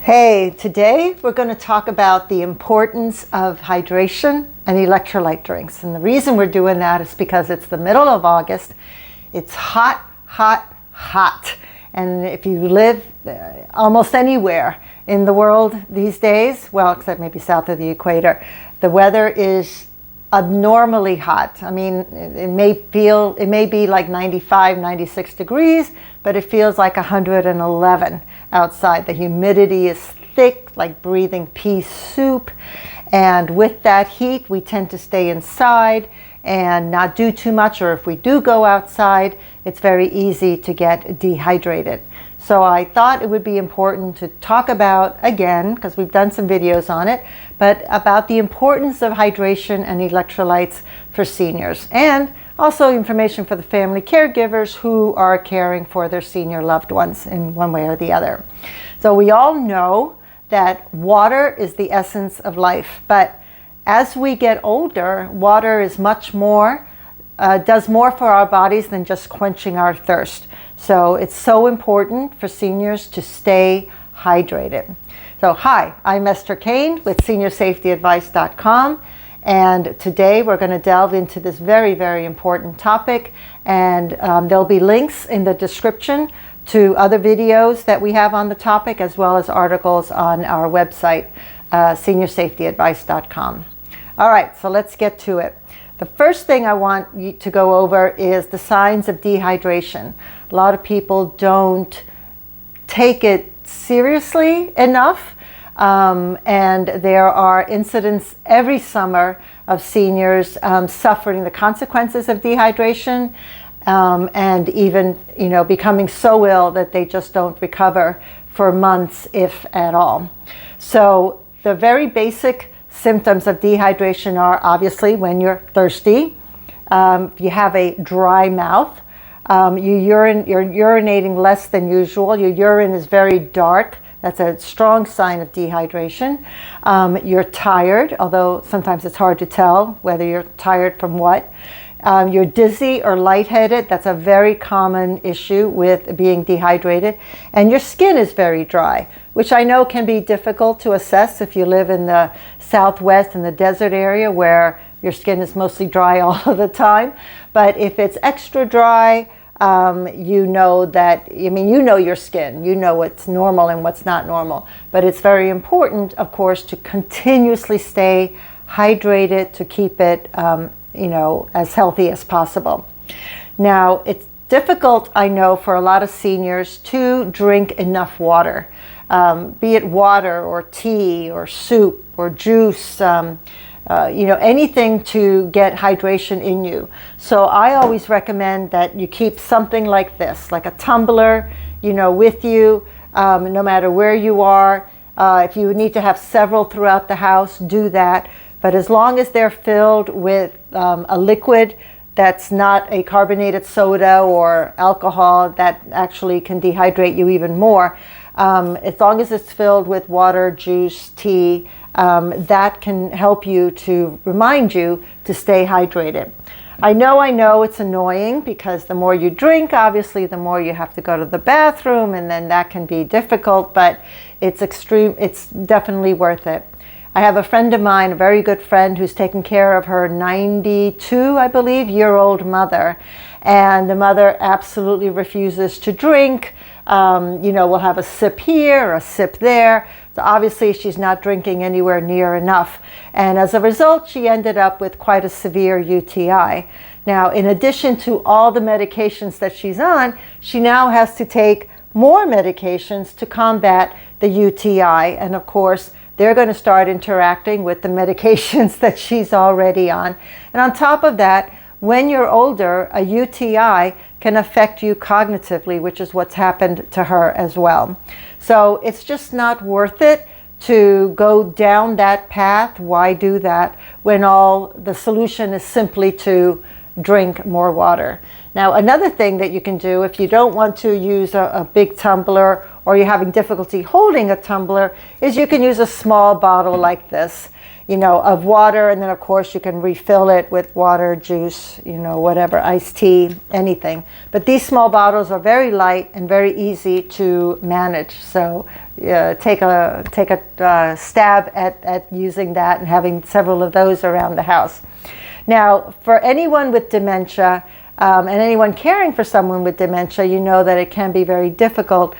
Hey, today we're going to talk about the importance of hydration and electrolyte drinks. And the reason we're doing that is because it's the middle of August. It's hot, hot, hot. And if you live almost anywhere in the world these days, well, except maybe south of the equator, the weather is abnormally hot. I mean, it may be like 95, 96 degrees, but it feels like 111 outside. The humidity is thick, like breathing pea soup. And with that heat, we tend to stay inside and not do too much. Or if we do go outside, it's very easy to get dehydrated. So I thought it would be important to talk about, again, because we've done some videos on it, but about the importance of hydration and electrolytes for seniors, and also information for the family caregivers who are caring for their senior loved ones in one way or the other. So we all know that water is the essence of life, but as we get older, water is much more, does more for our bodies than just quenching our thirst. So it's so important for seniors to stay hydrated. So hi, I'm Esther Kane with SeniorSafetyAdvice.com, and today we're going to delve into this very, very important topic, and there'll be links in the description to other videos that we have on the topic, as well as articles on our website, SeniorSafetyAdvice.com. All right, so let's get to it. The first thing I want you to go over is the signs of dehydration. A lot of people don't take it seriously enough, and there are incidents every summer of seniors suffering the consequences of dehydration, and even becoming so ill that they just don't recover for months, if at all. So the very basic symptoms of dehydration are obviously when you're thirsty, you have a dry mouth, you're urinating less than usual, your urine is very dark. That's a strong sign of dehydration. You're tired, although sometimes it's hard to tell whether you're tired from what. You're dizzy or lightheaded. That's a very common issue with being dehydrated. And your skin is very dry, which I know can be difficult to assess if you live in the Southwest in the desert area where your skin is mostly dry all of the time. But if it's extra dry, you know your skin, you know what's normal and what's not normal. But it's very important, of course, to continuously stay hydrated to keep it as healthy as possible. Now, it's difficult, I know, for a lot of seniors to drink enough water, be it water or tea or soup or juice, anything to get hydration in you. So I always recommend that you keep something like this, like a tumbler, with you, no matter where you are. If you need to have several throughout the house, do that. But as long as they're filled with a liquid that's not a carbonated soda or alcohol that actually can dehydrate you even more, as long as it's filled with water, juice, tea, that can help you to remind you to stay hydrated. I know it's annoying because the more you drink, obviously, the more you have to go to the bathroom, and then that can be difficult, but it's definitely worth it. I have a friend of mine, a very good friend, who's taking care of her 92, I believe, year-old mother. And the mother absolutely refuses to drink. We'll have a sip here, a sip there. So obviously she's not drinking anywhere near enough. And as a result, she ended up with quite a severe UTI. Now, in addition to all the medications that she's on, she now has to take more medications to combat the UTI. And of course, they're going to start interacting with the medications that she's already on. And on top of that, when you're older, a UTI can affect you cognitively, which is what's happened to her as well. So it's just not worth it to go down that path. Why do that when all the solution is simply to drink more water? Now, another thing that you can do if you don't want to use a big tumbler, or you're having difficulty holding a tumbler, is you can use a small bottle like this. of water, and then of course you can refill it with water, juice, whatever, iced tea, anything. But these small bottles are very light and very easy to manage. So take a stab at using that and having several of those around the house. Now, for anyone with dementia and anyone caring for someone with dementia, you know that it can be very difficult,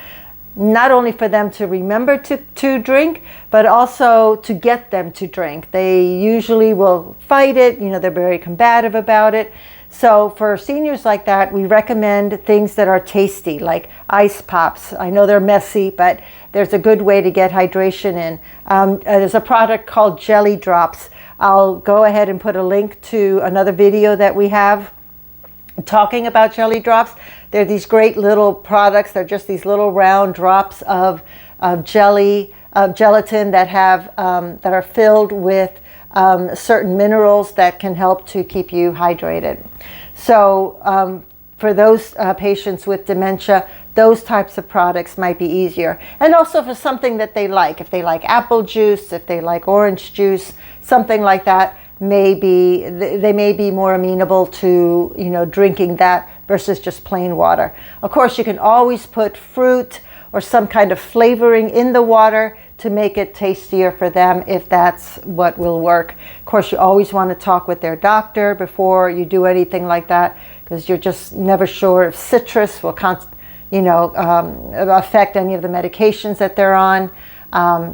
not only for them to remember to drink, but also to get them to drink. They usually will fight it, they're very combative about it. So for seniors like that, we recommend things that are tasty, like ice pops. I know they're messy, but there's a good way to get hydration in. There's a product called Jelly Drops. I'll go ahead and put a link to another video that we have talking about Jelly Drops. They're these great little products. They're just these little round drops of gelatin that are filled with certain minerals that can help to keep you hydrated. So for those patients with dementia, those types of products might be easier. And also for something that they like. If they like apple juice, if they like orange juice, something like that, they may be more amenable to drinking that versus just plain water. Of course, you can always put fruit or some kind of flavoring in the water to make it tastier for them if that's what will work. Of course, you always want to talk with their doctor before you do anything like that, because you're just never sure if citrus will affect any of the medications that they're on.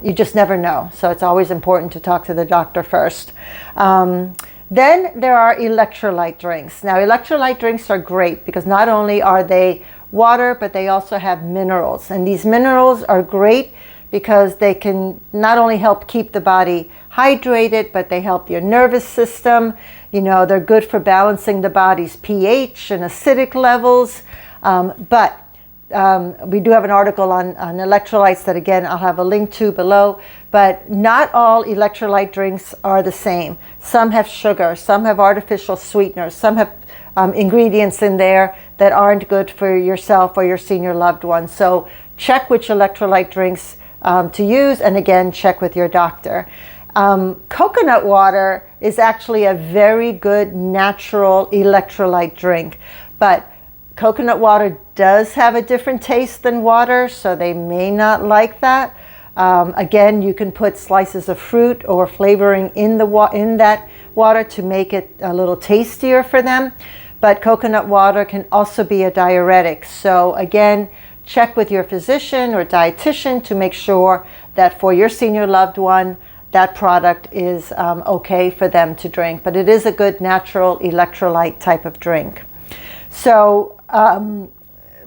You just never know. So it's always important to talk to the doctor first. Then there are electrolyte drinks. Now, electrolyte drinks are great because not only are they water, but they also have minerals. And these minerals are great because they can not only help keep the body hydrated, but they help your nervous system. They're good for balancing the body's pH and acidic levels. We do have an article on electrolytes that, again, I'll have a link to below. But not all electrolyte drinks are the same. Some have sugar, some have artificial sweeteners, some have ingredients in there that aren't good for yourself or your senior loved one. So check which electrolyte drinks to use, and again, check with your doctor. Coconut water is actually a very good natural electrolyte drink, but coconut water does have a different taste than water, so they may not like that. Again, you can put slices of fruit or flavoring in that water to make it a little tastier for them. But coconut water can also be a diuretic. So again, check with your physician or dietitian to make sure that for your senior loved one, that product is okay for them to drink. But it is a good natural electrolyte type of drink. So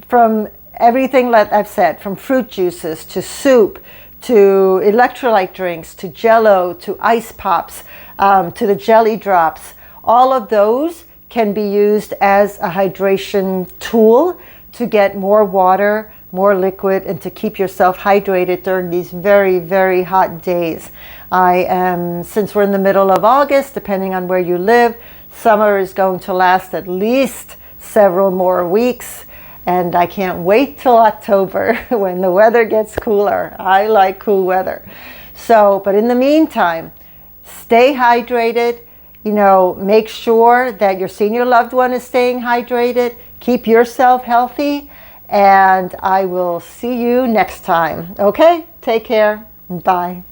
from everything that I've said, from fruit juices to soup, to electrolyte drinks, to Jello, to ice pops, to the Jelly Drops, all of those can be used as a hydration tool to get more water, more liquid, and to keep yourself hydrated during these very, very hot days. Since we're in the middle of August, depending on where you live, summer is going to last at least several more weeks. And I can't wait till October when the weather gets cooler. I like cool weather. So, but in the meantime, stay hydrated. Make sure that your senior loved one is staying hydrated. Keep yourself healthy. And I will see you next time. Okay? Take care. Bye.